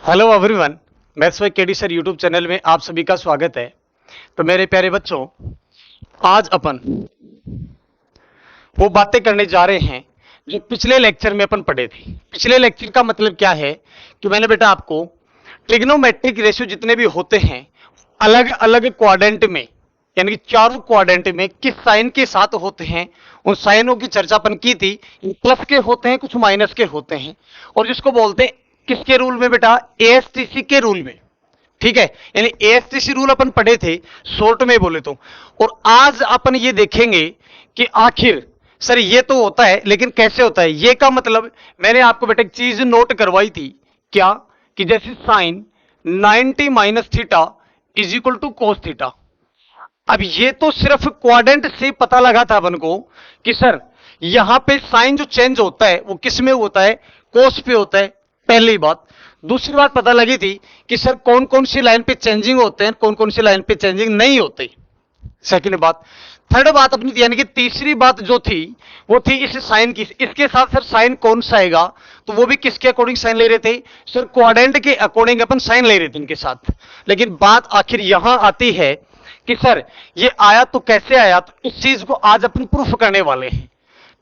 Hello everyone, maths by KD sir YouTube channel में आप सभी का स्वागत है। तो मेरे प्यारे बच्चों, आज अपन वो बातें करने जा रहे हैं जो पिछले लेक्चर में अपन पढ़े थे। पिछले लेक्चर का मतलब क्या है कि मैंने बेटा आपको ट्रिग्नोमेट्रिक रेशियो जितने भी होते हैं अलग अलग क्वाड्रेंट में, यानी कि चारों क्वाड्रेंट में किस साइन के साथ होते हैं, उन साइनों की चर्चा अपन की थी। प्लस के होते हैं, कुछ माइनस के होते हैं, और जिसको बोलते हैं किसके रूल में बेटा, एएसटीसी के रूल में। ठीक है, यानी एएसटीसी रूल अपन पढ़े थे शॉर्ट में बोले तो। और आज अपन ये देखेंगे कि आखिर सर ये तो होता है लेकिन कैसे होता है। ये का मतलब मैंने आपको बेटा एक चीज नोट करवाई थी, क्या कि जैसे sine 90 minus theta is equal to cos theta. अब ये तो सिर्फ क्वाड्रेंट से पता लगा था अपन को कि सर यहां पे साइन जो चेंज होता है वो किस में होता है, कोस पे होता है, पहली बात। दूसरी बात पता लगी थी कि सर कौन कौन सी लाइन पे चेंजिंग होते हैं, कौन कौन सी लाइन पे चेंजिंग नहीं होते। सेकंड बात, थर्ड बात अपनी यानी कि तीसरी बात जो थी वो थी इस साइन की। इसके साथ सर साइन कौन सा आएगा, तो वो भी किसके अकॉर्डिंग साइन ले रहे थे सर, क्वाड्रेंट के अकॉर्डिंग अपन साइन ले रहे थे इनके साथ। लेकिन बात आखिर यहां आती है कि सर ये आया तो कैसे आया, तो इस चीज को आज अपन प्रूफ करने वाले हैं।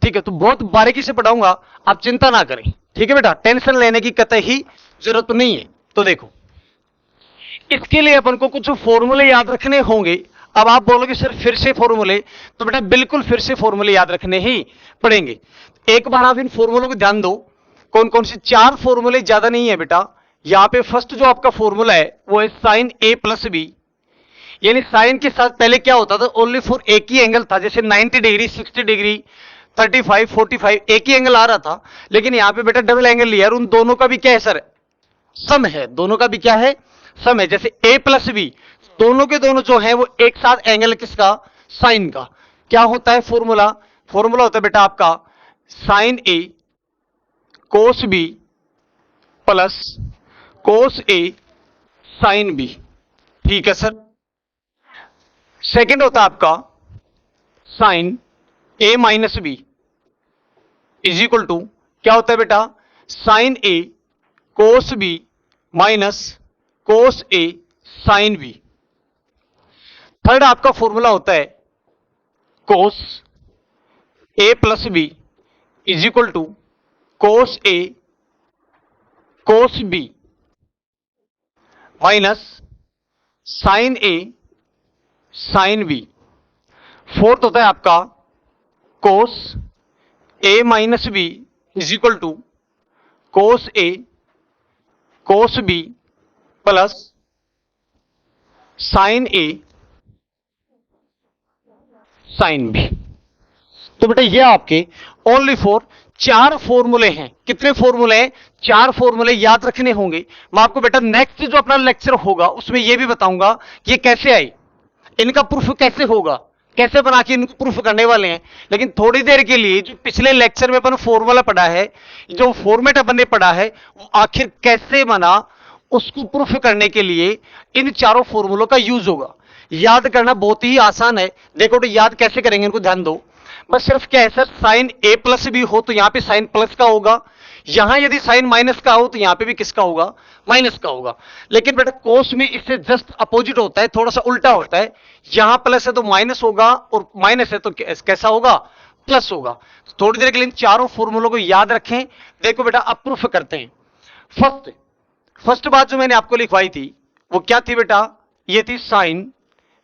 ठीक है, तो बहुत बारीकी से पढ़ाऊंगा, आप चिंता ना करें। ठीक है बेटा, टेंशन लेने की कतई ही जरूरत नहीं है। तो देखो, इसके लिए अपन को कुछ फॉर्मूले याद रखने होंगे। अब आप बोलोगे सर फिर से फॉर्मूले, तो बेटा बिल्कुल फिर से फॉर्मूले याद रखने ही पड़ेंगे। एक बार आप इन फॉर्मूलों को ध्यान दो। कौन कौन से, चार फॉर्मूले, ज्यादा नहीं है बेटा। यहां पे फर्स्ट जो आपका फॉर्मूला है वो है साइन ए प्लस बी, यानी साइन के साथ पहले क्या होता था, ओनली फॉर एक ही एंगल था। जैसे 90 डिग्री, 60 डिग्री, 35, 45 एक ही एंगल आ रहा था। लेकिन यहां पे बेटा डबल एंगल लिया और उन दोनों का भी क्या है सर, सम है। दोनों का भी क्या है, सम है। जैसे ए प्लस बी, दोनों के दोनों जो है वो एक साथ एंगल किसका, साइन का। क्या होता है फॉर्मूला, फॉर्मूला होता है बेटा आपका sine A cos B plus cos A sine B. ठीक है सर। सेकंड होता है आपका sine A minus B is equal to, क्या होता है बेटा, sine A cos B minus cos A sine B. Third आपका फॉर्मूला होता है cos A plus B is equal to cos A cos B minus sine A sine B. Fourth होता है आपका cos A minus B is equal to cos A cos B plus sine A sine B. तो बेटा ये आपके only for चार फॉर्मूले हैं। कितने फॉर्मूले हैं, चार फॉर्मूले याद रखने होंगे। मैं आपको बेटा नेक्स्ट जो अपना लेक्चर होगा उसमें यह भी बताऊंगा कि ये कैसे आए, इनका प्रूफ कैसे होगा, कैसे बना के इनको प्रूफ करने वाले हैं। लेकिन थोड़ी देर के लिए जो पिछले लेक्चर में अपन फॉर्मूला पढ़ा है, जो फॉर्मेट अपन ने पढ़ा है, वो आखिर कैसे बना उसको प्रूफ करने के लिए इन चारों फॉर्मूलों का यूज होगा। याद करना बहुत ही आसान है। देखो तो याद कैसे करेंगे, इनको ध्यान दो। बस सिर्फ क्या है sir, sine A plus B हो तो यहां पे साइन प्लस का होगा, यहां यदि साइन माइनस का हो तो यहां पे भी किसका होगा, माइनस का होगा। लेकिन बेटा कोस में इससे जस्ट अपोजिट होता है, थोड़ा सा उल्टा होता है। यहां प्लस है तो माइनस होगा, और माइनस है तो कैसा होगा, प्लस होगा। थोड़ी देर के लिए चारों फॉर्मूलों को याद रखें। देखो बेटा अब प्रूफ करते हैं। फर्स्ट बात जो मैंने आपको लिखवाई थी वो क्या थी बेटा, ये थी sine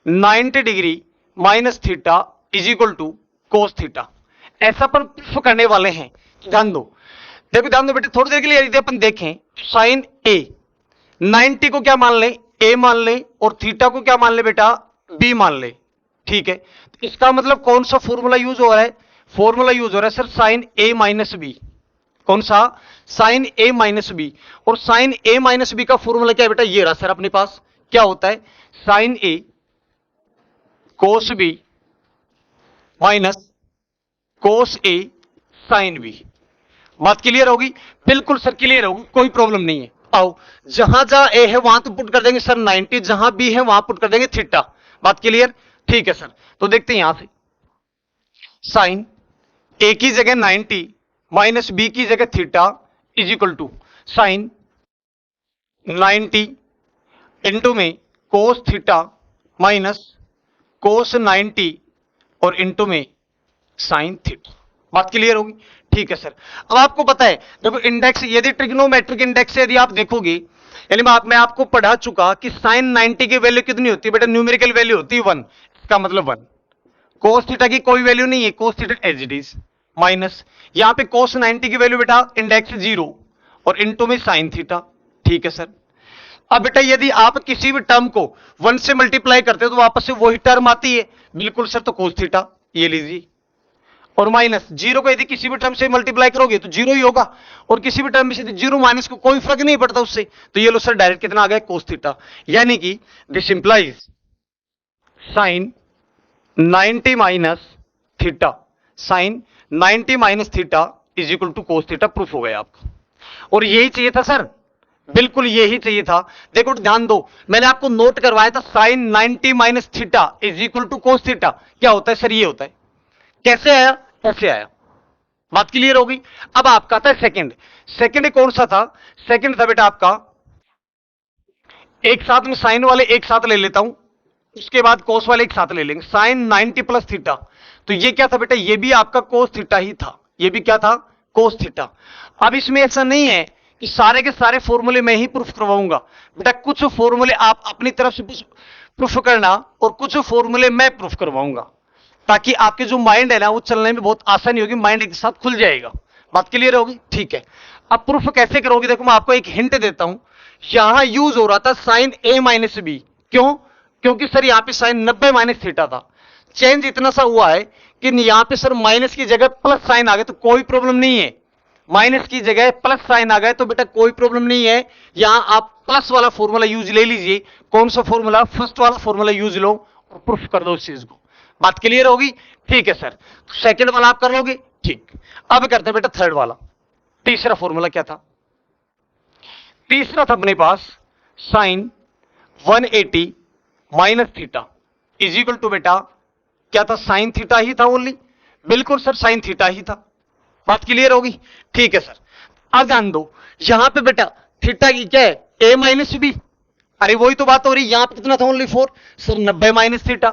90 degree minus theta is equal to cos theta. ऐसा पर प्रूफ करने वाले हैं। ध्यान दो, देखो ध्यान दो बेटे, थोड़ी देर के लिए यदि अपन देखें तो साइन ए 90 को क्या मान ले, ए मान ले, और थीटा को क्या मान ले बेटा, बी मान ले। ठीक है, तो इसका मतलब कौन सा फॉर्मूला यूज हो रहा है, फॉर्मूला यूज हो रहा है sir sine A minus B. कौन सा, साइन ए माइनस बी। और साइन ए माइनस बी का फॉर्मूला क्या है बेटा, ये रहा सर अपने पास। क्या होता है, sine A cos B minus cos A sine B. बात क्लियर होगी, बिल्कुल सर क्लियर होगी, कोई प्रॉब्लम नहीं है। आओ, जहां जहां ए है वहां तो पुट कर देंगे सर 90, जहां बी है वहां पुट कर देंगे थीटा। बात क्लियर, ठीक है सर। तो देखते हैं यहां से साइन ए की जगह 90 माइनस बी की जगह theta is equal to sine 90 into में कोस थीटा माइनस कोस 90 और इंटू में साइन थीटा। बात क्लियर होगी? ठीक है सर। अब आपको पता है, देखो इंडेक्स, यदि ट्रिग्नोमेट्रिक इंडेक्स यदि आप देखोगे, यानी मैं आपको पढ़ा चुका कि साइन 90 की वैल्यू कितनी होती है बेटा, न्यूमेरिकल वैल्यू होती है 1, इसका मतलब 1। कोस थीटा की कोई वैल्यू नहीं है, cos theta as it is, minus यहां पे कोस 90 की वैल्यू बेटा इंडेक्स 0 और इंटू में साइन थीटा। ठीक है सर। अब बेटा यदि आप किसी भी टर्म को 1 से मल्टीप्लाई करते हो तो वापस से वही टर्म आती है, बिल्कुल सर। तो कोस थीटा ये लीजिए, और माइनस 0 को यदि किसी भी टर्म से मल्टीप्लाई करोगे तो 0 ही होगा, और किसी भी टर्म में से 0 माइनस को कोई फर्क नहीं पड़ता उससे। तो ये लो सर, डायरेक्ट कितना आ गया, कोस थीटा। यानी कि this implies sine 90 minus theta, sine 90 minus theta is equal to cos theta. Proof हो गया आपका। और यही चाहिए था सर, बिल्कुल यही चाहिए था। देखो ध्यान दो, मैंने आपको नोट करवाया था sine 90 minus theta is equal to cos theta. क्या होता है सर? ये होता है। कैसे आया? कैसे आया? बात क्लियर हो गई? अब आपका था सेकंड। सेकंड कौन सा था? सेकंड था बेटा आपका, एक साथ में साइन वाले एक साथ ले लेता हूं, उसके बाद कोस वाले एक साथ ले लेंगे, साइन 90 प्लस थीटा। तो ये क्या था बेटा? ये भी आपका कोस थीटा ही था। ये भी क्या था? Cos theta. अब इसमें ऐसा नहीं है कि सारे के सारे फॉर्मूले मैं ही प्रूफ करवाऊंगा बेटा, कुछ फॉर्मूले आप अपनी तरफ से प्रूफ करना और कुछ फॉर्मूले मैं प्रूफ करवाऊंगा, ताकि आपके जो माइंड है ना वो चलने में बहुत आसानी होगी, माइंड एक साथ खुल जाएगा। बात क्लियर होगी? ठीक है। अब प्रूफ कैसे करोगे? देखो मैं आपको एक हिंट देता हूं। यहां यूज हो रहा था साइन ए माइनस बी। क्यों? क्योंकि सर यहां पे साइन 90 माइनस थीटा था। चेंज इतना सा हुआ है कि यहां पे सर माइनस की जगह प्लस साइन आ गया तो कोई प्रॉब्लम नहीं है। माइनस की जगह प्लस साइन आ गए तो बेटा कोई प्रॉब्लम नहीं है। यहां आप प्लस वाला फॉर्मूला यूज ले लीजिए। कौन सा फॉर्मूला? फर्स्ट वाला फॉर्मूला यूज लो और प्रूफ कर दो इस चीज को। बात क्लियर होगी? ठीक है सर। सेकंड वाला आप कर लोगे? ठीक। अब करते हैं बेटा थर्ड वाला। तीसरा फॉर्मूला क्या था? तीसरा था अपने पास sine 180 minus theta is equal to बेटा क्या था? साइन थीटा ही था ओनली। बिल्कुल सर, साइन थीटा ही था। बात क्लियर होगी? ठीक है सर। अब ध्यान दो, यहां पे बेटा थीटा की क्या है? ए माइनस बी। अरे वही तो बात हो रही। यहां पे कितना था? Only 4 sir, 90 minus theta.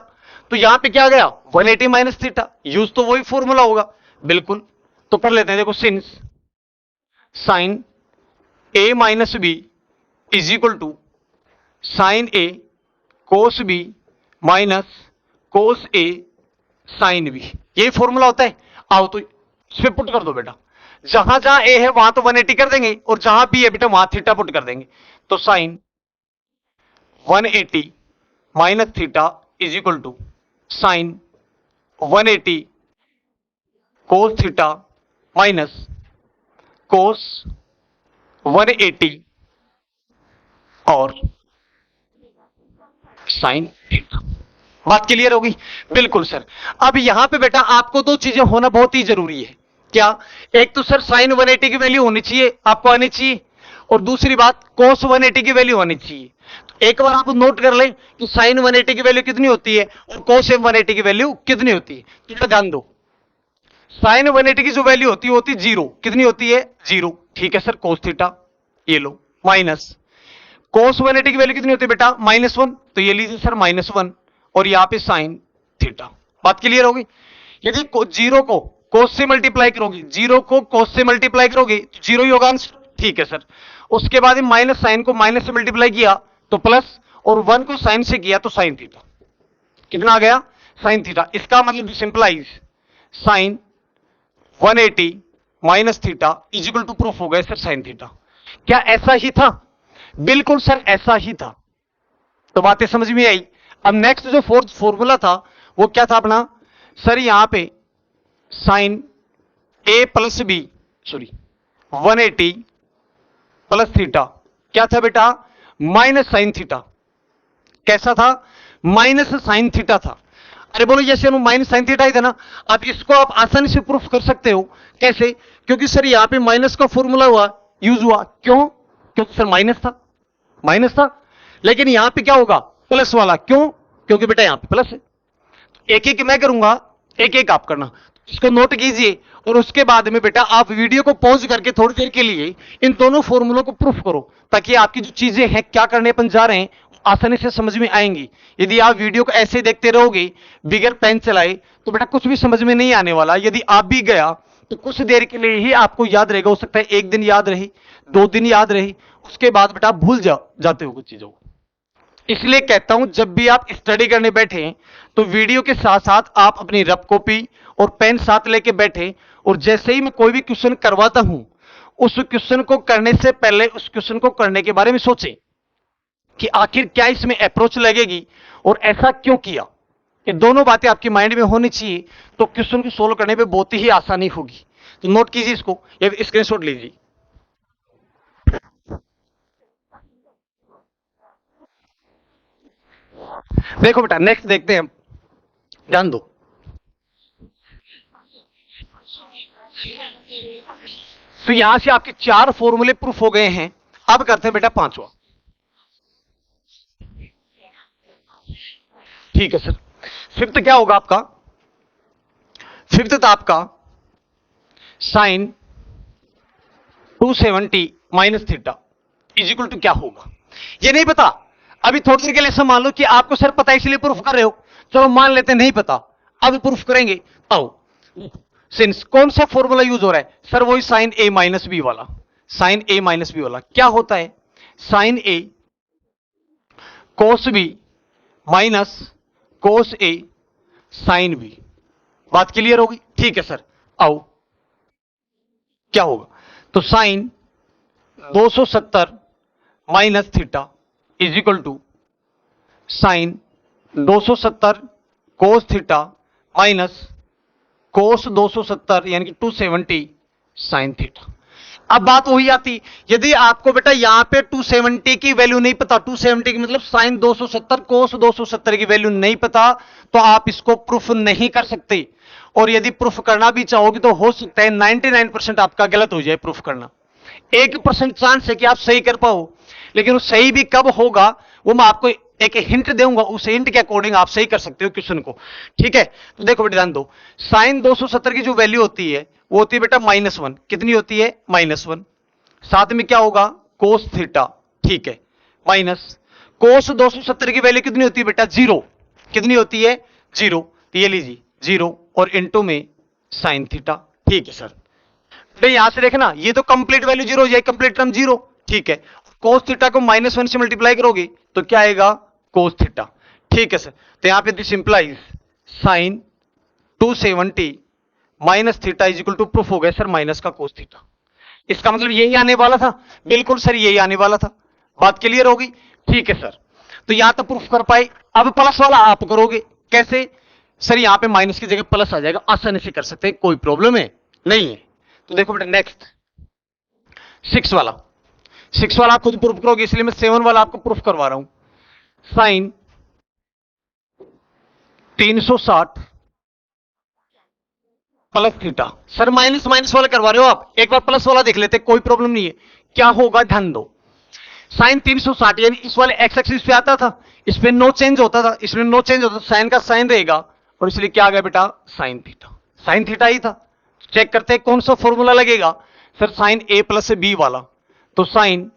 तो यहां पे क्या आ गया? 180 माइनस थीटा। यूज तो वही फॉर्मूला होगा। बिल्कुल। तो कर लेते हैं। देखो since sine A minus B is equal to sine A cos B minus cos A sine B, यही फॉर्मूला होता है। आओ तो इस पे पुट कर दो बेटा। जहां जहां ए है वहां तो 180 कर देंगे, और जहां बी है बेटा वहां थीटा पुट कर देंगे। तो sine 180 minus theta is equal to sine 180 cos theta minus cos 180 और साइन थीटा। बात क्लियर होगी? बिल्कुल सर। अब यहां पे बेटा आपको दो चीजें होना बहुत ही जरूरी है। क्या? एक तो सर साइन 180 की वैल्यू होनी चाहिए, आपको आनी चाहिए, और दूसरी बात कोस 180 की वैल्यू होनी चाहिए। तो एक बार आप नोट कर लें कि साइन 180 की वैल्यू कितनी होती है और कोस 180 की वैल्यू कितनी होती है। तो ध्यान दो, साइन 180 की जो वैल्यू होती है 0। कितनी होती है? 0। ठीक है सर। कोस थीटा ये लो, माइनस कोस 180 की वैल्यू कितनी होती है बेटा? -1। तो ये लीजिए सर -1, और यहां पे साइन थीटा। बात क्लियर होगी? यदि 0 को कोस से मल्टीप्लाई करोगे, 0 को कोस से मल्टीप्लाई करोगे तो 0 ही होगा आंसर। ठीक है सर। उसके बाद माइनस साइन को माइनस से मल्टीप्लाई किया तो प्लस, और 1 को साइन से किया तो साइन थीटा। कितना आ गया? Sine theta. इसका मतलब simplifies sine 180 minus theta is equal to proof हो गया सर साइन थीटा। क्या ऐसा ही था? बिल्कुल सर, ऐसा ही था। तो बातें समझ में आई? अब नेक्स्ट जो फोर्थ फॉर्मूला था वो क्या था अपना? सर यहां पे sine A plus B, sorry 180 plus theta क्या था बेटा? Minus sine theta. कैसा था? माइनस साइन थीटा था। अरे बोलो जैसे माइनस साइन थीटा ही था ना। अब इसको आप आसानी से प्रूफ कर सकते हो। कैसे? क्योंकि सर यहां पे माइनस का फॉर्मूला हुआ, यूज हुआ। क्यों? क्योंकि सर माइनस था, माइनस था। लेकिन यहां पे क्या होगा? प्लस वाला। क्यों? क्योंकि बेटा यहां पे प्लस है। एक एक मैं करूंगा, एक एक आप करना। इसको नोट कीजिए और उसके बाद में बेटा आप वीडियो को पॉज करके थोड़ी देर के लिए इन दोनों फॉर्मूलों को प्रूफ करो, ताकि आपकी जो चीजें हैं, क्या करने अपन जा रहे हैं, आसानी से समझ में आएंगी। यदि आप वीडियो को ऐसे देखते रहोगे बिगर पेन चलाए तो बेटा कुछ भी समझ में नहीं आने वाला। यदि आप भी गया तो कुछ देर के लिए ही आपको याद रहेगा, हो सकता है एक दिन याद रही, 2 दिन याद रही, उसके बाद बेटा आप भूल जाते हो कुछ चीजों को। इसलिए कहता हूं जब भी आप स्टडी करने बैठे तो वीडियो के साथ साथ आप अपनी रफ कॉपी और पेन साथ लेके बैठे, और जैसे ही मैं कोई भी क्वेश्चन करवाता हूं उस क्वेश्चन को करने से पहले उस क्वेश्चन को करने के बारे में सोचें कि आखिर क्या इसमें अप्रोच लगेगी और ऐसा क्यों किया। ये दोनों बातें आपके माइंड में होनी चाहिए, तो क्वेश्चन को सोल्व करने में बहुत ही आसानी होगी। तो नोट कीजिए इसको या स्क्रीनशॉट लीजिए। देखो बेटा नेक्स्ट देखते हैं, ध्यान दो। तो यहां से आपके 4 फॉर्मूले प्रूफ हो गए हैं। अब करते हैं बेटा 5वां। ठीक है सर। फिफ्थ क्या होगा आपका? फिफ्थ था आपका sine 270 minus theta is equal to क्या होगा, ये नहीं पता। अभी थोड़ी देर के लिए ऐसा मान लो कि आपको सर पता है इसलिए प्रूफ कर रहे हो, चलो मान लेते हैं नहीं पता, अब प्रूफ करेंगे। आओ, सिंस कौन सा फॉर्मूला यूज हो रहा है सर? वही साइन ए माइनस बी वाला। साइन ए माइनस बी वाला क्या होता है? Sine A cos B minus cos A sine B. बात क्लियर होगी? ठीक है सर। आओ, क्या होगा? तो sine 270 minus theta is equal to sine 270 cos theta minus cos 270 यानी कि 270 साइन थीटा। अब बात वही आती, यदि आपको बेटा यहां पे 270 की वैल्यू नहीं पता, 270 की मतलब साइन 270 कोस 270 की वैल्यू नहीं पता, तो आप इसको प्रूफ नहीं कर सकते। और यदि प्रूफ करना भी चाहोगे तो हो सकता है 99% आपका गलत हो जाए प्रूफ करना। 1% चांस है कि आप सही कर पाओ, लेकिन वो सही भी कब होगा वो मैं आपको एक हिंट दूंगा, उस हिंट के अकॉर्डिंग आप सही कर सकते हो क्वेश्चन को। ठीक है, तो देखो बेटा ध्यान दो, साइन 270 की जो वैल्यू होती है वो होती है बेटा -1। कितनी होती है? -1। साथ में क्या होगा? कोस थीटा। ठीक है, माइनस कोस 270 की वैल्यू कितनी होती है बेटा? 0। कितनी होती है? 0। तो ये लीजिए 0 और इनटू में साइन थीटा। ठीक है सर। तो यहां से देखना, ये तो कंप्लीट वैल्यू 0 हो जाएगी, कंप्लीट टर्म 0। ठीक है, कोस थीटा को -1 से मल्टीप्लाई करोगे तो क्या आएगा? Cos theta. ठीक है सर। तो यहां पे this implies sine 270 minus theta is equal to proof हो गया सर माइनस का कोस थीटा। इसका मतलब यही आने वाला था। बिल्कुल सर, यही आने वाला था। बात क्लियर होगी? ठीक है सर। तो यहां तक प्रूफ कर पाए। अब प्लस वाला आप करोगे कैसे? सर यहां पे माइनस की जगह प्लस आ जाएगा, आसानी से कर सकते हैं, कोई प्रॉब्लम है नहीं है। तो देखो बेटा नेक्स्ट 6 वाला। 6 वाला आप खुद प्रूफ करोगे, इसलिए मैं 7 वाला आपको प्रूफ करवा रहा हूं। Sine 360 plus theta. Sir minus minus वाला करवा रहे हो आप, एक बार प्लस वाला देख लेते, कोई प्रॉब्लम नहीं है। क्या होगा? ध्यान दो, साइन 360 यानी इस वाले एक्स एक्सिस पे आता था, इस पे नो चेंज होता था, इसमें नो चेंज होता था, साइन का साइन रहेगा, और इसलिए क्या आ गया बेटा? Sine theta. साइन थीटा ही था। चेक करते हैं कौन सा फॉर्मूला लगेगा sir? Sine A plus B वाला। तो sine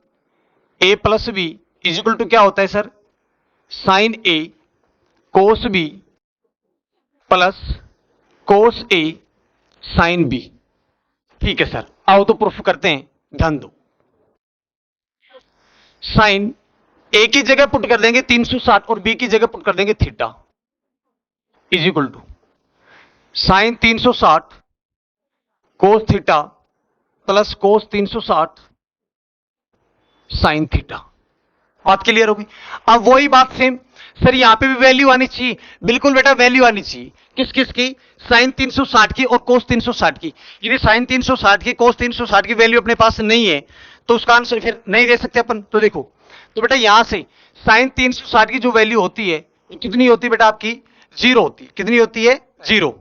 A plus B is equal to क्या होता है sir? Sine A cos B plus cos A sine B. ठीक है सर। आओ तो प्रूफ करते हैं, ध्यान दो। साइन ए की जगह पुट कर देंगे 360 और बी की जगह पुट कर देंगे theta is equal to sine 360 cos theta plus cos 360 sine theta. बात क्लियर होगी? अब वही बात सेम सर, यहां पे भी वैल्यू आनी चाहिए। बिल्कुल बेटा वैल्यू आनी चाहिए। किस किस की? साइन 360 की और कोस 360 की। यदि साइन 360 की कोस 360 की वैल्यू अपने पास नहीं है तो उसका आंसर फिर नहीं दे सकते अपन। तो देखो, तो बेटा यहां से साइन 360 की जो वैल्यू होती है वो कितनी होती है बेटा? आपकी 0 होती है। कितनी होती है? 0।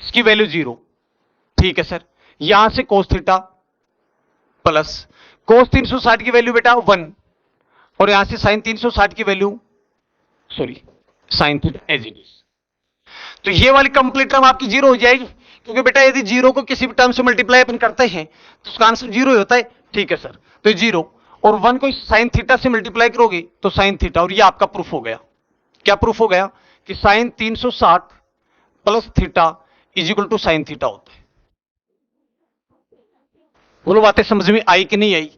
इसकी वैल्यू 0। ठीक है सर। यहां से कोस थीटा प्लस कोस 360 की वैल्यू बेटा 1, और यहां से साइन 360 की value, sorry sine theta as it is. तो ये वाली कंप्लीट टर्म आपकी जीरो हो जाएगी, क्योंकि बेटा यदि जीरो को किसी भी टर्म से मल्टीप्लाई अपन करते हैं तो उसका आंसर जीरो ही होता है। ठीक है सर, तो जीरो और वन को साइन थीटा से मल्टीप्लाई करोगे तो साइन थीटा, और ये आपका प्रूफ हो गया। क्या प्रूफ हो गया कि sine 360 plus theta is equal to sine theta होता है। बोलो बातें समझ में आई कि नहीं आई?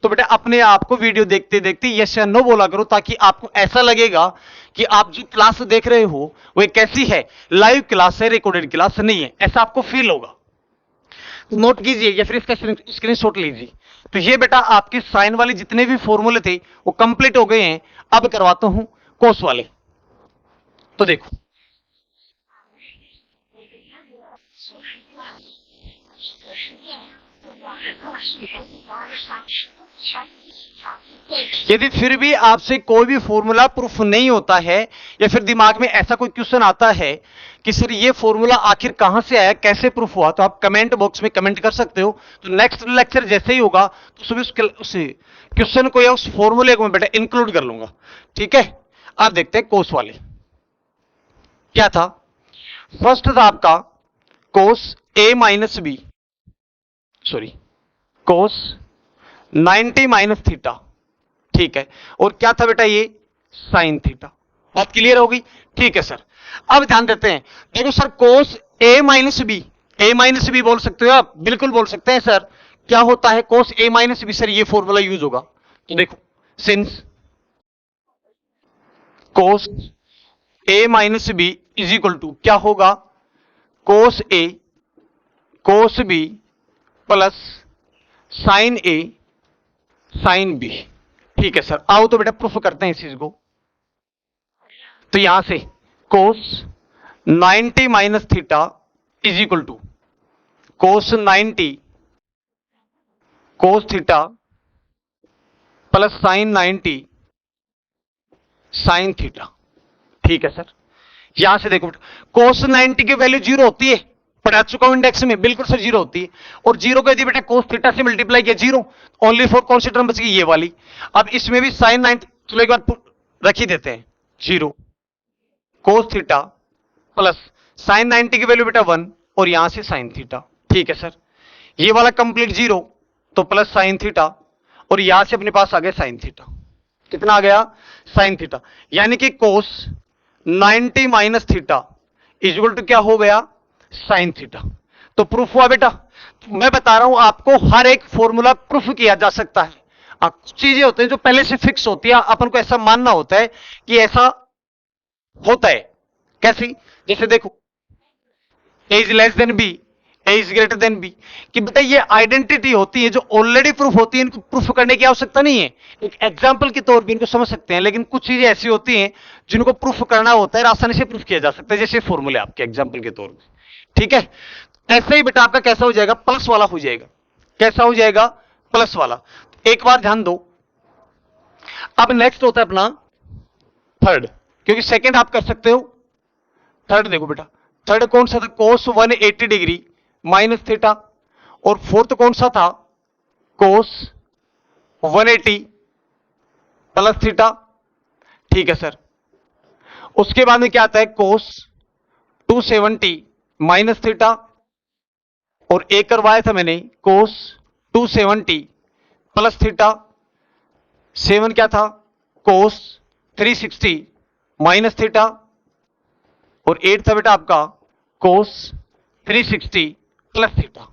तो बेटा अपने आप को वीडियो देखते देखते यस या नो बोला करो, ताकि आपको ऐसा लगेगा कि आप जो क्लास देख रहे हो वो कैसी है, लाइव क्लास है, रिकॉर्डेड क्लास नहीं है, ऐसा आपको फील होगा। तो नोट कीजिए या फिर इसका स्क्रीनशॉट लीजिए। तो ये बेटा आपके साइन वाले जितने भी फॉर्मूले थे वो कंप्लीट हो गए हैं। अब करवाता हूं कोस वाले। तो देखो यदि फिर भी आपसे कोई भी फॉर्मूला प्रूफ नहीं होता है, या फिर दिमाग में ऐसा कोई क्वेश्चन आता है कि सर ये फॉर्मूला आखिर कहां से आया, कैसे प्रूफ हुआ, तो आप कमेंट बॉक्स में कमेंट कर सकते हो। तो नेक्स्ट लेक्चर जैसे ही होगा तो सुबह उस क्वेश्चन को या उस फॉर्मूले को मैं बेटा इंक्लूड कर लूंगा। ठीक है, आप देखते हैं कोस वाले क्या था। फर्स्ट था आपका cos A minus B, sorry cos 90 minus theta. ठीक है, और क्या था बेटा ये साइन थीटा। बात क्लियर होगी? ठीक है सर। अब ध्यान देते हैं, देखो sir cos A minus B, A minus B बोल सकते हो आप, बिल्कुल बोल सकते हैं सर। क्या होता है cos A minus B? Sir ये फॉर्मूला यूज होगा। तो देखो since cos A minus B is equal to क्या होगा, cos A cos B plus sine A sine B. ठीक है सर, आओ तो बेटा प्रूफ करते हैं इस चीज को। तो यहां से cos 90 minus theta is equal to cos 90 cos theta plus sine 90 sine theta. ठीक है सर, यहां से देखो बेटा कोस 90 की वैल्यू जीरो होती है, पढ़ा चुका हूं इंडेक्स में, बिल्कुल सर जीरो होती है। और जीरो को यदि बेटा कोस थीटा से मल्टीप्लाई किया जीरो, ओनली फॉर कौन सी टर्म बच गई, ये वाली। अब इसमें भी साइन 90 चलो एक बार रख ही देते हैं, zero cos theta plus sine 90 की वैल्यू बेटा 1 और यहां से साइन थीटा। ठीक है सर, ये वाला कंप्लीट जीरो तो प्लस साइन थीटा, और यहां से अपने पास आ गया साइन थीटा। कितना आ गया? Sine theta. यानी कि cos 90 minus theta is equal to क्या हो गया, साइन थीटा। तो प्रूफ हुआ बेटा। मैं बता रहा हूं आपको, हर एक फॉर्मूला प्रूफ किया जा सकता है। कुछ चीजें होती हैं जो पहले से फिक्स होती है, अपन को ऐसा मानना होता है कि ऐसा होता है। कैसी? जैसे देखो A is less than B, A is greater than B, कि बेटा ये आइडेंटिटी होती है जो ऑलरेडी प्रूफ होती है, इनको प्रूफ करने की आवश्यकता नहीं है। एक एग्जांपल के तौर पे इनको समझ सकते हैं, लेकिन कुछ चीजें ऐसी होती हैं जिनको प्रूफ करना होता है, आसानी से प्रूफ किया जा सकता है, जैसे फॉर्मूले आपके एग्जांपल के तौर पे। ठीक है, ऐसे ही बेटा आपका कैसा हो जाएगा, प्लस वाला हो जाएगा। कैसा हो जाएगा? प्लस वाला। एक बार ध्यान दो। अब नेक्स्ट होता है अपना थर्ड, क्योंकि सेकंड आप कर सकते हो, थर्ड देखो बेटा, थर्ड कौन सा था, कोस 180 डिग्री माइनस थीटा, और फोर्थ कौन सा था, कोस 180 प्लस थीटा। ठीक है सर, उसके बाद में क्या आता है, कोस 270 माइनस थीटा, और एक करवाया था मैंने कोस 270 प्लस थीटा। 7 क्या था, कोस 360 माइनस थीटा, और 8 था बेटा आपका कोस 360 प्लस थीटा।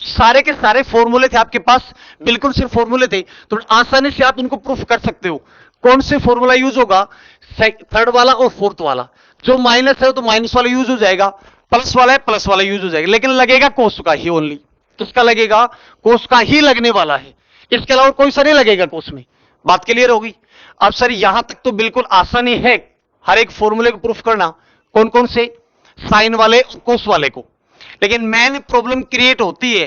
सारे के सारे फॉर्मूले थे आपके पास, बिल्कुल सिर्फ फॉर्मूले थे, तो आसानी से आप इनको प्रूफ कर सकते हो। कौन से फॉर्मूला यूज होगा, थर्ड वाला और फोर्थ वाला। जो माइनस है तो माइनस वाला यूज हो जाएगा, प्लस वाला है प्लस वाला यूज हो जाएगा, लेकिन लगेगा कोस का ही ओनली। किसका लगेगा? कोस का ही लगने वाला है, इसके अलावा कोई सा नहीं लगेगा कोस में। बात क्लियर होगी? अब सर यहां तक तो बिल्कुल आसानी है हर एक फॉर्मूले को प्रूफ करना, कौन कौन से, साइन वाले और कोस वाले को। लेकिन मेन प्रॉब्लम क्रिएट होती है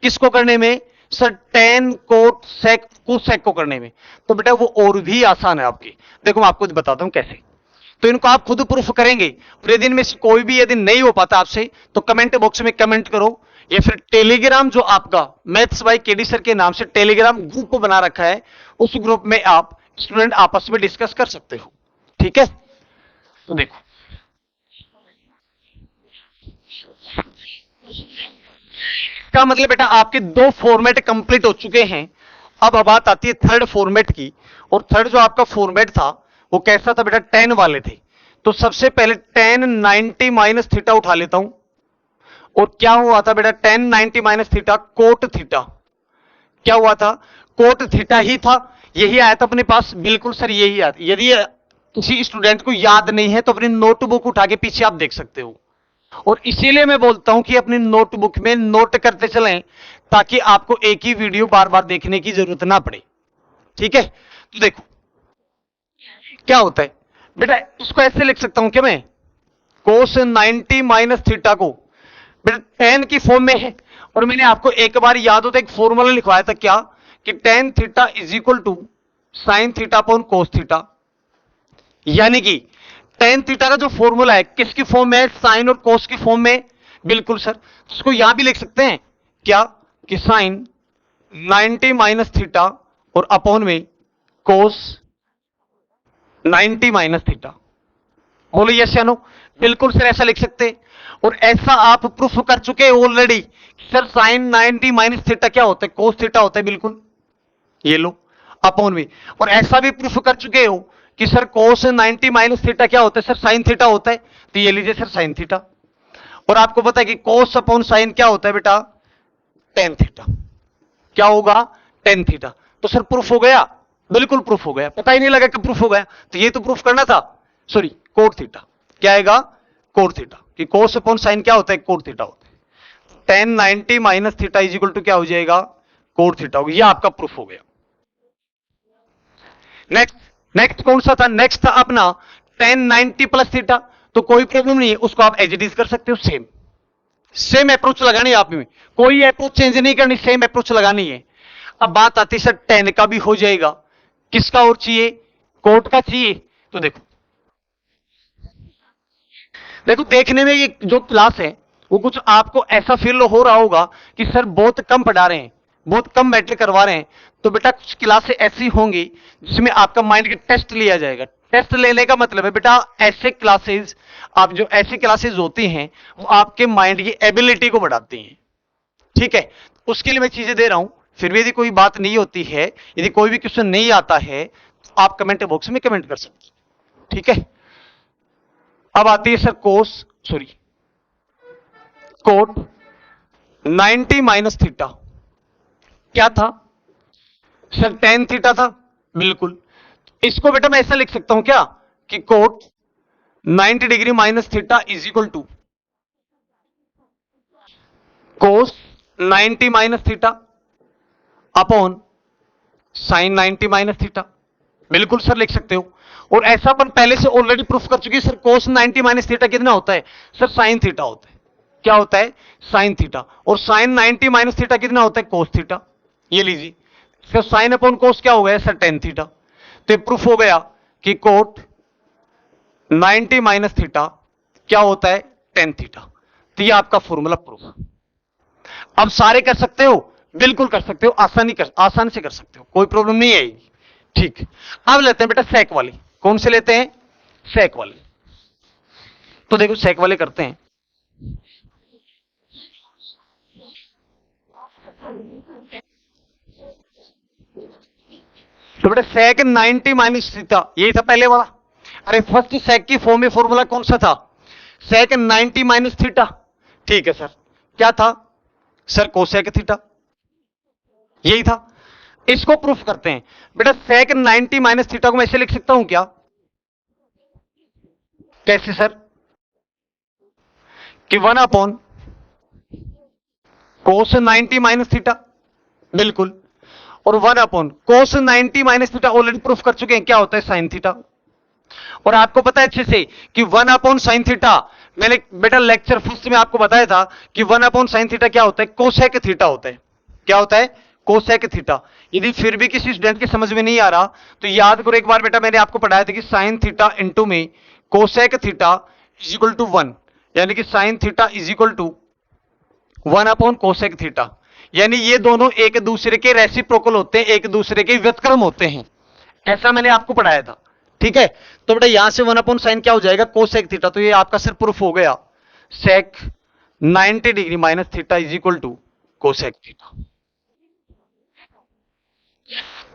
किसको करने में, sir tan cot sec cosec को करने में। तो बेटा वो और भी आसान है आपकी। देखो मैं आपको बताता हूं कैसे। तो इनको आप खुद प्रूफ करेंगे, और यदि इनमें से कोई भी यदि नहीं हो पाता आपसे तो कमेंट बॉक्स में कमेंट करो, या फिर टेलीग्राम जो आपका मैथ्स बाय केडी सर के नाम से टेलीग्राम ग्रुप बना रखा है, उस ग्रुप में आप स्टूडेंट आपस में डिस्कस कर सकते हो। ठीक है, तो देखो इसका मतलब बेटा आपके दो फॉर्मेट कंप्लीट हो चुके हैं। अब बात आती है थर्ड फॉर्मेट की, और थर्ड जो आपका फॉर्मेट था वो कैसा था बेटा, टेन वाले थे। तो सबसे पहले टेन 90 माइनस थीटा उठा लेता हूं, और क्या हुआ था बेटा, ten 90 minus theta cot theta. क्या हुआ था, कोट थीटा ही था, यही आया था अपने पास। बिल्कुल सर यही आया। यदि किसी स्टूडेंट को याद नहीं है तो अपनी नोटबुक उठा के पीछे आप देख सकते हो, और इसीलिए मैं बोलता हूं कि अपनी नोटबुक में नोट करते चलें, ताकि आपको एक ही वीडियो बार बार देखने की जरूरत ना पड़े। ठीक है, तो देखो क्या होता है बेटा, इसको ऐसे लिख सकता हूं क्या मैं, कोस 90 माइनस थीटा को बेटा टेन की फॉर्म में है, और मैंने आपको एक बार याद हो तो एक फॉर्मूला लिखवाया था क्या, कि tan theta is equal to sine theta upon cos theta. यानी कि टेन थीटा का जो फॉर्मूला है किसकी फॉर्म में है, साइन और कोस की फॉर्म में। बिल्कुल सर, तो इसको यहां भी लिख सकते हैं क्या, कि साइन 90 माइनस थीटा और अपॉन में कोस 90 माइनस थीटा। बोलो यस या नो। बिल्कुल सर ऐसा लिख सकते हैं, और ऐसा आप प्रूफ कर चुके हैं already. Sir sine 90 minus theta क्या होता है, कोस थीटा होता है। बिल्कुल, ये लो अपॉन में। और ऐसा भी प्रूफ कर चुके हो कि सर कोस 90 माइनस थीटा क्या होता है, सर साइन थीटा होता है। तो ये लीजिए सर साइन थीटा। और आपको पता है कि कोस अपॉन साइन क्या होता है बेटा, टेन थीटा। क्या होगा, टेन थीटा। तो सर प्रूफ हो गया, बिल्कुल प्रूफ हो गया, पता ही नहीं लगा कि प्रूफ हो गया। तो ये तो प्रूफ करना था, सॉरी कोट थीटा। क्या आएगा, कोट थीटा, कि कोस अपॉन साइन क्या होता है, कोट थीटा होता है। Tan 90 minus theta is equal to क्या हो जाएगा, कोट थीटा होगा। ये आपका प्रूफ हो गया। नेक्स्ट, नेक्स्ट कौन सा था, नेक्स्ट था अपना टेन 90 प्लस थीटा। तो कोई प्रॉब्लम नहीं है, उसको आप एज इट इज कर सकते हो। सेम सेम अप्रोच लगानी है आप में, कोई अप्रोच चेंज नहीं करनी, सेम अप्रोच लगानी है। अब बात आती है सर टेन का भी हो जाएगा, किसका और चाहिए, कोट का चाहिए। तो देखो देखो देखने में ये जो क्लास है वो कुछ आपको ऐसा फील हो रहा होगा कि सर बहुत कम पढ़ा रहे हैं, बहुत कम मैटर करवा रहे हैं। तो बेटा कुछ क्लासें ऐसी होंगी जिसमें आपका माइंड का टेस्ट लिया जाएगा। टेस्ट लेने का मतलब है बेटा ऐसे क्लासेस, आप जो ऐसी क्लासेस होती हैं वो आपके माइंड की एबिलिटी को बढ़ाती हैं। ठीक है, उसके लिए मैं चीजें दे रहा हूं। फिर भी यदि कोई बात नहीं होती है, यदि कोई भी क्वेश्चन नहीं आता है, तो आप कमेंट बॉक्स में कमेंट कर सकते हैं। ठीक है, अब आती है sir cos, sorry cot 90 minus theta. क्या था सर, टेन थीटा था। बिल्कुल, इसको बेटा मैं ऐसा लिख सकता हूं क्या, कि cot 90 degree minus theta is equal to cos 90 minus theta upon sine 90 minus theta. बिल्कुल सर लिख सकते हो। और ऐसा अपन पहले से ऑलरेडी प्रूफ कर चुके हैं सर, कोस 90 माइनस थीटा कितना होता है, सर साइन थीटा होता है। क्या होता है, साइन थीटा। और साइन 90 माइनस थीटा कितना होता है, कोस थीटा। ये लीजिए, सर साइन अपॉन कोस क्या हो गया सर, टेन थीटा। तो प्रूफ हो गया कि कोट 90 माइनस थीटा क्या होता है, टेन थीटा। तो ये आपका फॉर्मूला प्रूफ। अब सारे कर सकते हो, बिल्कुल कर सकते हो, आसानी से कर सकते हो, कोई प्रॉब्लम नहीं आएगी। ठीक, अब लेते हैं बेटा सेक वाली। कौन से लेते हैं, सेक वाले। तो देखो सेक वाले करते हैं। तो बेटा सेक 90 माइनस थीटा यही था पहले वाला। अरे फर्स्ट सेक की फॉर्म में फॉर्मूला कौन सा था, सेक 90 माइनस थीटा। ठीक है सर, क्या था सर, कोसेक थीटा, यही था। इसको प्रूफ करते हैं बेटा। सेक 90 माइनस थीटा को मैं ऐसे लिख सकता हूं क्या, कैसे सर, कि 1 अपॉन कोस 90 माइनस थीटा। बिल्कुल, और 1 अपॉन कोस 90 माइनस थीटा ऑलरेडी प्रूफ कर चुके हैं क्या होता है, साइन थीटा। और आपको पता है अच्छे से कि 1 अपॉन साइन थीटा, मैंने बेटा लेक्चर फर्स्ट में आपको बताया था कि 1 अपॉन साइन थीटा क्या होता है, कोसेक थीटा होता है। क्या होता है, कोसेक थीटा। यदि फिर भी किसी स्टूडेंट के समझ में नहीं आ रहा तो याद करो एक बार बेटा, मैंने आपको पढ़ाया था कि साइन थीटा इंटू में cosec theta is equal to 1, यानी कि sine theta is equal to 1 upon cosec theta. यानी ये दोनों एक दूसरे के रेसिप्रोकल होते हैं, एक दूसरे के व्युत्क्रम होते हैं, ऐसा मैंने आपको पढ़ाया था। ठीक है, तो बेटा यहां से 1 अपॉन साइन क्या हो जाएगा, कोसेक थीटा। तो ये आपका सिर्फ प्रूफ हो गया, sec 90 degree minus theta is equal to cosec theta.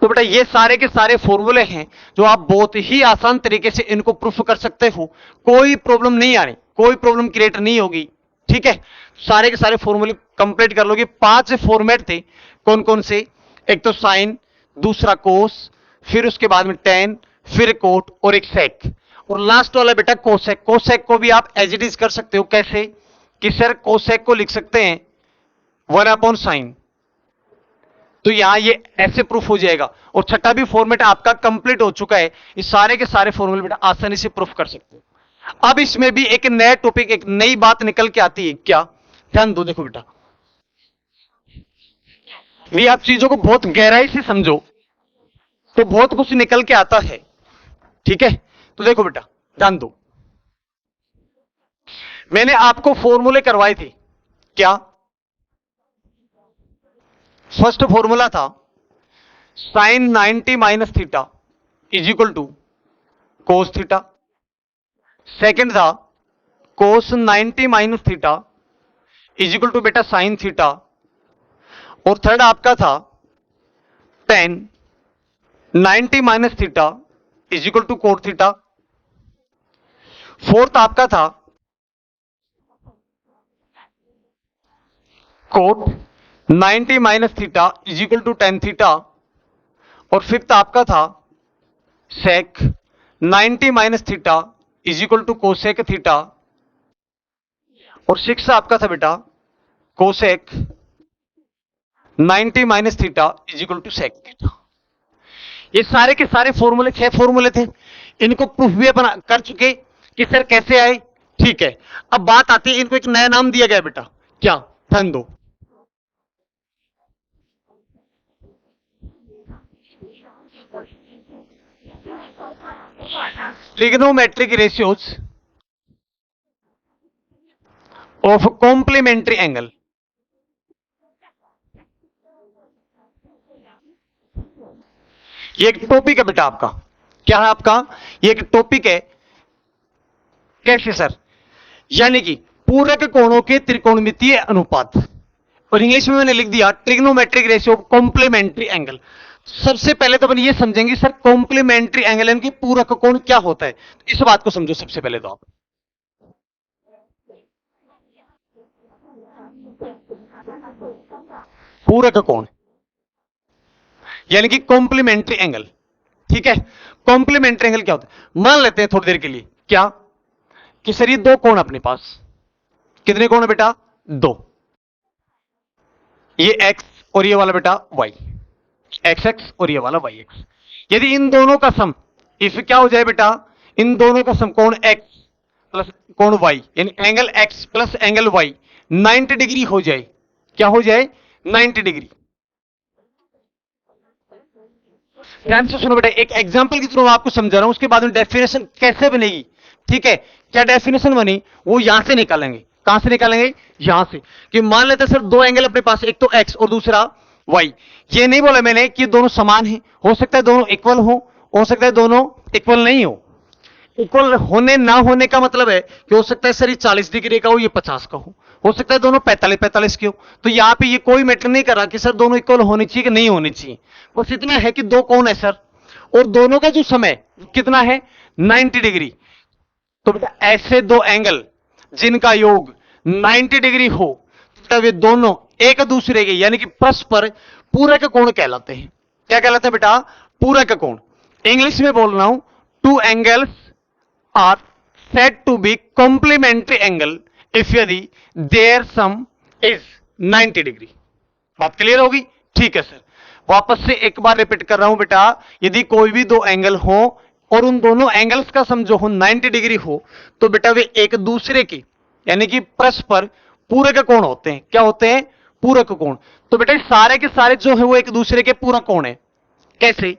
तो बेटा ये सारे के सारे फॉर्मूले हैं जो आप बहुत ही आसान तरीके से इनको प्रूफ कर सकते हो, कोई प्रॉब्लम नहीं आनी, कोई प्रॉब्लम क्रिएट नहीं होगी। ठीक है, सारे के सारे फॉर्मूले कंप्लीट कर लोगे। 5 फॉर्मेट थे, कौन कौन से? एक तो साइन, दूसरा कोस, फिर उसके बाद में टेन, फिर कोट और एक सेक, और लास्ट वाला बेटा कोसेक। कोसेक को भी आप एज इट इज कर सकते हो। कैसे? कि सर कोसेक को लिख सकते हैं 1/sin, तो यहां ये ऐसे प्रूफ हो जाएगा। और छठा भी फॉर्मेट आपका कंप्लीट हो चुका है। ये सारे के सारे फॉर्मूले बेटा आसानी से प्रूफ कर सकते हो। अब इसमें भी एक नया टॉपिक, एक नई बात निकल के आती है। क्या? ध्यान दो, देखो बेटा, ये आप चीजों को बहुत गहराई से समझो तो बहुत कुछ निकल के आता है। ठीक है, तो देखो बेटा, ध्यान दो, मैंने आपको फॉर्मूले करवाए थे। क्या? फर्स्ट फॉर्मूला था sine 90 minus theta is equal to cos theta. Second था cos 90 minus theta is equal to बेटा साइन थीटा। और थर्ड आपका था tan 90 minus theta is equal to cot theta. Fourth आपका था cot 90 minus theta is equal to tan theta. और fifth आपका था sec 90 minus theta is equal to cosec theta. और सिक्स आपका था बेटा cosec 90 minus theta is equal to sec theta. ये सारे के सारे फॉर्मूले 6 फॉर्मूले थे। इनको प्रूफ भी अपन कर चुके कि सर कैसे आए। ठीक है, अब बात आती है, इनको एक नया नाम दिया गया बेटा। क्या? ध्यान दो, trigonometric ratios of complementary angle. ये एक टॉपिक है बेटा आपका। क्या है आपका? ये एक टॉपिक है। कैसे सर? यानी कि पूरक कोणों के त्रिकोणमितीय अनुपात, और इंग्लिश में मैंने लिख दिया trigonometric ratio of complementary angle. सबसे पहले तो अपन ये समझेंगे सर कॉम्प्लीमेंट्री एंगल यानी कि पूरक कोण क्या होता है। इस बात को समझो सबसे पहले तो आप। पूरक कोण यानी कि कॉम्प्लीमेंट्री एंगल। ठीक है, कॉम्प्लीमेंट्री एंगल क्या होता है? मान लेते हैं थोड़ी देर के लिए क्या कि सर ये दो कोण अपने पास, कितने कोण है बेटा? दो, ये x और ये वाला बेटा y, xx और ये वाला yx। यदि इन दोनों का सम इफ क्या हो जाए बेटा? इन दोनों का सम कोण x प्लस कोण y यानी angle x plus angle y 90 degree हो जाए। क्या हो जाए? 90 डिग्री। ध्यान से सुनो बेटा, एक एग्जांपल के थ्रू मैं आपको समझा रहा हूं, उसके बाद में डेफिनेशन कैसे बनेगी। ठीक है, क्या डेफिनेशन बनी वो यहां से निकालेंगे। कहां से निकालेंगे? यहां से। कि मान लेते सर दो एंगल अपने पास, एक तो x और दूसरा y। ये नहीं बोला मैंने कि दोनों समान हैं, हो सकता है दोनों इक्वल हो सकता है दोनों इक्वल नहीं हो। इक्वल होने ना होने का मतलब है कि हो सकता है सर ये 40 डिग्री का हो, ये 50 का हो सकता है दोनों 45 के हो। तो यहां पे ये कोई मैटर नहीं कर रहा कि सर दोनों इक्वल होनी चाहिए कि नहीं होनी चाहिए। बस इतना है कि दो कोण है सर, और दोनों का जो समय कितना है? 90 डिग्री। तो बेटा ऐसे दो एंगल जिनका योग 90 डिग्री हो तब ये दोनों एक दूसरे के यानी कि परस्पर पूरक कोण कहलाते हैं। क्या कहलाते हैं बेटा? पूरक कोण। इंग्लिश में बोल रहा हूं, two angles are said to be complementary angle if यदि देयर सम इज 90 डिग्री। बात क्लियर होगी? ठीक है सर, वापस से एक बार रिपीट कर रहा हूं बेटा, यदि कोई भी दो एंगल हो और उन दोनों एंगल्स का सम जो हो 90 डिग्री हो तो बेटा वे एक दूसरे की यानी कि परस्पर पूरक कोण होते हैं। क्या होते हैं? पूरक कोण। तो बेटा सारे के सारे जो है वो एक दूसरे के पूरक कोण है। कैसे?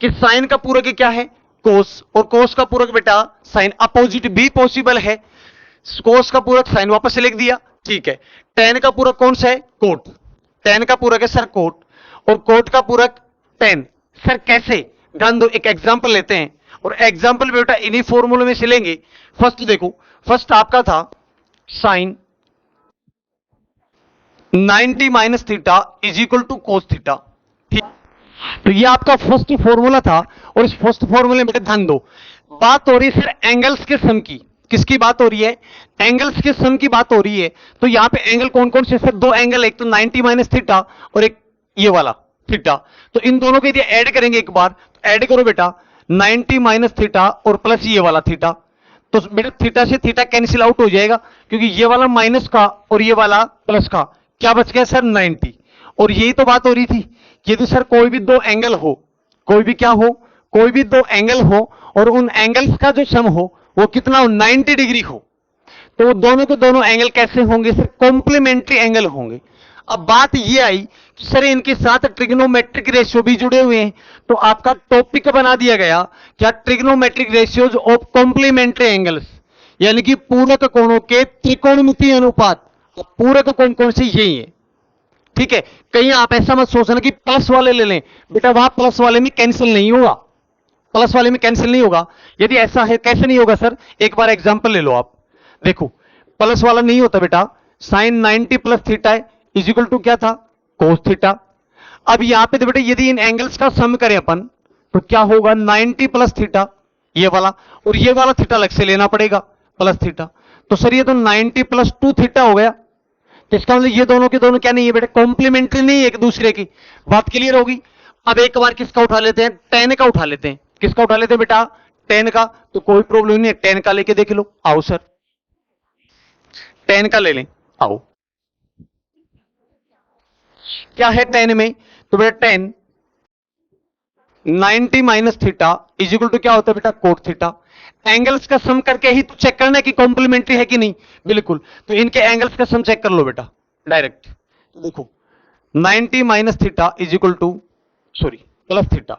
कि साइन का पूरक क्या है? कोस, और कोस का पूरक बेटा साइन। अपोजिट भी पॉसिबल है, कोस का पूरक साइन वापस से लिख दिया। ठीक है, टेन का पूरक कौन सा है? कोट। टेन का पूरक है सर कोट, और कोट का पूरक टेन। सर कैसे? ध्यान दो, एक एग्जांपल लेते हैं और एग्जांपल बेटा इन्हीं फॉर्मूले में से लेंगे। फर्स्ट देखो, फर्स्ट आपका था sine 90 minus theta is equal to cos theta. ठीक, तो ये आपका फर्स्ट फॉर्मूला था, और इस फर्स्ट फॉर्मूले में ध्यान दो, बात हो रही है सर एंगल्स के सम की। किसकी बात हो रही है? एंगल्स के सम की बात हो रही है। तो यहां पे एंगल कौन कौन से सर? दो एंगल, एक तो 90 माइनस थीटा और एक ये वाला थीटा। तो इन दोनों को यदि ऐड करेंगे एक बार, तो ऐड करो बेटा 90 माइनस थीटा और प्लस ये वाला थीटा। तो बेटा थीटा से थीटा कैंसिल आउट हो जाएगा, क्योंकि ये वाला माइनस का और ये वाला प्लस का, क्या बच गया सर? 90। और यही तो बात हो रही थी, यदि सर कोई भी दो एंगल हो, कोई भी क्या हो, कोई भी दो एंगल हो, और उन एंगल्स का जो सम हो वो कितना हो? 90 डिग्री हो, तो वो दोनों के दोनों एंगल कैसे होंगे सर? कॉम्प्लीमेंट्री एंगल होंगे। अब बात ये आई कि सर इनके साथ ट्रिग्नोमेट्रिक रेशियो भी जुड़े हुए हैं, तो आपका टॉपिक बना दिया गया क्या? Trigonometric ratios of complementary angles, यानी कि पूरक कोणों के त्रिकोणमितीय अनुपात। तो पूरक कोण कौन से? यही है। ठीक है, कहीं आप ऐसा मत सोचना कि प्लस वाले ले लें, बेटा वहां प्लस वाले में कैंसिल नहीं होगा, प्लस वाले में कैंसिल नहीं होगा। यदि ऐसा है, कैसे नहीं होगा सर? एक बार एग्जांपल ले लो आप, देखो प्लस वाला नहीं होता बेटा, sine 90 plus theta is equal to क्या था? Cos theta. अब यहां पे तो बेटा यदि इन एंगल्स का सम करें अपन, तो क्या होगा? 90 प्लस थीटा ये वाला, और ये वाला थीटा अलग से लेना पड़ेगा प्लस थीटा। तो सर ये तो 90 प्लस 2 थीटा हो गया। तो इसका मतलब ये दोनों के दोनों क्या नहीं है बेटा? कॉम्प्लीमेंट्री नहीं है एक दूसरे की। बात क्लियर होगी? अब एक बार किसका उठा लेते हैं? tan का उठा लेते हैं। किसका उठा लेते हैं बेटा? tan का। तो कोई प्रॉब्लम नहीं है, tan का लेके देख लो। आओ सर tan का ले लें, आओ। क्या है tan में? तो बेटा tan 90 minus theta is equal to क्या होता है बेटा? Cot theta. एंगल्स का सम करके ही तो चेक करना है कि कॉम्प्लीमेंट्री है कि नहीं। बिल्कुल, तो इनके एंगल्स का सम चेक कर लो बेटा डायरेक्ट। तो देखो 90 minus theta is equal to, sorry plus theta,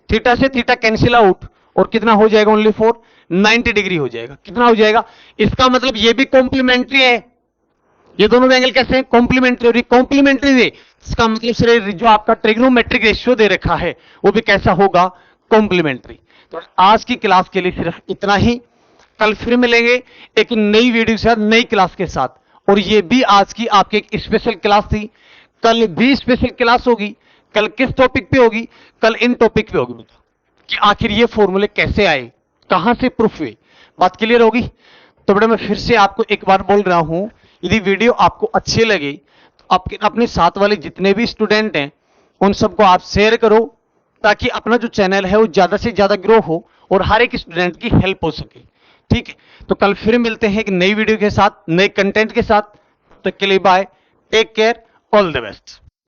theta से थीटा कैंसिल आउट, और कितना हो जाएगा? ओनली फॉर 90 डिग्री हो जाएगा। कितना हो जाएगा? इसका मतलब ये भी कॉम्प्लीमेंट्री है, ये दोनों एंगल कैसे हैं? कॉम्प्लीमेंट्री। और ये कॉम्प्लीमेंट्री है, इसका मतलब सिर्फ जो आपका ट्रिग्नोमेट्रिक रेशियो दे रखा है वो भी कैसा होगा? कॉम्प्लीमेंट्री। तो आज की क्लास के लिए सिर्फ इतना ही। कल फिर मिलेंगे एक नई वीडियो के साथ, नई क्लास के साथ। और ये भी आज की आपकी एक स्पेशल क्लास थी, कल भी स्पेशल क्लास होगी। कल किस टॉपिक पे होगी? कल इन टॉपिक पे होगी कि आखिर ये फॉर्मूले कैसे आए, कहां से प्रूफ हुए। बात क्लियर होगी? तो बेटा मैं फिर से आपको एक बार बोल रहा हूं, यदि वीडियो आपको अच्छी लगे तो आपके अपने साथ वाले जितने भी स्टूडेंट हैं उन सबको आप शेयर करो, ताकि अपना जो चैनल है वो ज्यादा से ज्यादा ग्रो हो और हर एक स्टूडेंट की हेल्प हो सके। ठीक है, तो कल फिर मिलते हैं एक नई वीडियो के साथ, नए कंटेंट के साथ। तब तक के लिए bye, take care, all the best.